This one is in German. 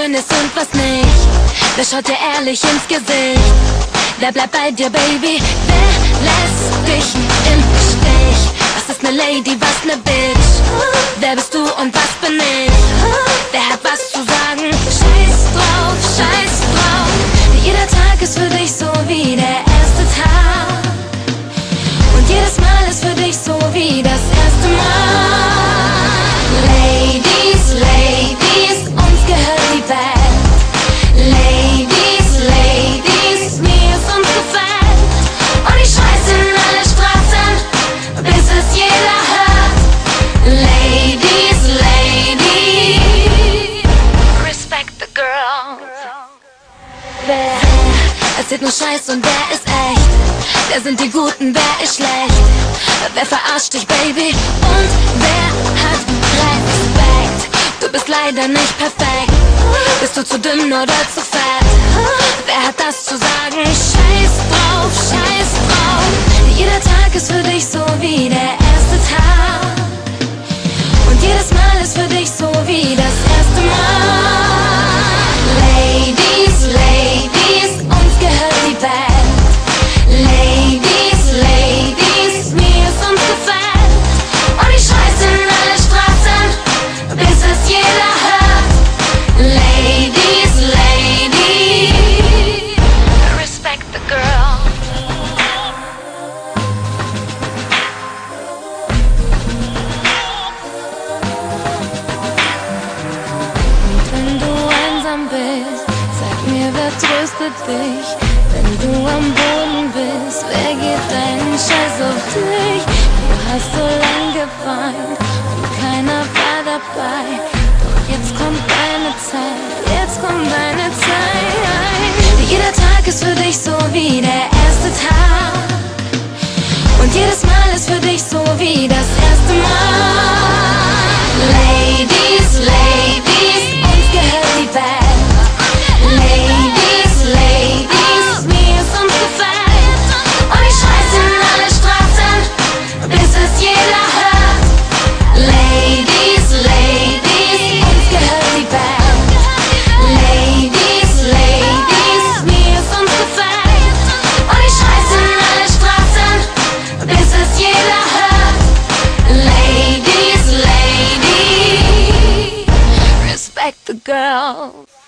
schön ist und was nicht? Wer schaut dir ehrlich ins Gesicht? Wer bleibt bei dir, Baby? Wer lässt dich im Stich? Was ist ne Lady, was ne Bitch? Wer bist du und was bin ich? Wer hat was zu sagen? Scheiß drauf, scheiß drauf. Jeder Tag ist für dich so wie der erste Tag. Und jedes Mal ist für dich so wie das erste Mal. Ladies, Ladies, uns gehört die Welt. Ladies, Ladies, mir ist uns gefällt. Und ich scheiß in alle Straßen, bis es jeder hört. Ladies, Ladies, respect the girls. Wer erzählt nur Scheiß und wer ist echt? Wer sind die Guten, wer ist schlecht? Wer verarscht dich, Baby? Und wer hat Respekt? Du bist leider nicht perfekt. Bist du zu dünn oder zu fett? Wer hat das zu sagen? Scheiß drauf, scheiß drauf. Jeder Tag ist für dich so wie der erste Tag. Und jedes Mal ist für dich so wie das erste Mal. Ladies, Ladies, uns gehört die Welt. Ladies, Ladies, mir ist uns gefällt. Und ich scheiß in alle Straßen, bis es jeder hört. Ladies, Ladies, respect the girl. Und wenn du einsam bist, sag mir, wer tröstet dich? Wenn du am Boden bist, wer geht deinen Scheiß auf dich? Du hast so lang geweint und keiner war dabei. Doch jetzt kommt deine Zeit, jetzt kommt deine Zeit. Jeder Tag ist für dich so wie der erste Tag. Und jedes Mal ist für dich so wie das erste Mal. Ladies, Ladies, uns gehört die Welt. Ladies, Ladies, mir ist uns gefällt. Und ich scheiß in alle Straßen, bis es jeder hört. Ladies, Ladies, uns gehört die Welt. Ladies, Ladies, mir ist uns gefällt. Und ich scheiß in alle Straßen, bis es jeder hört. Ladies, Ladies, respect the girls.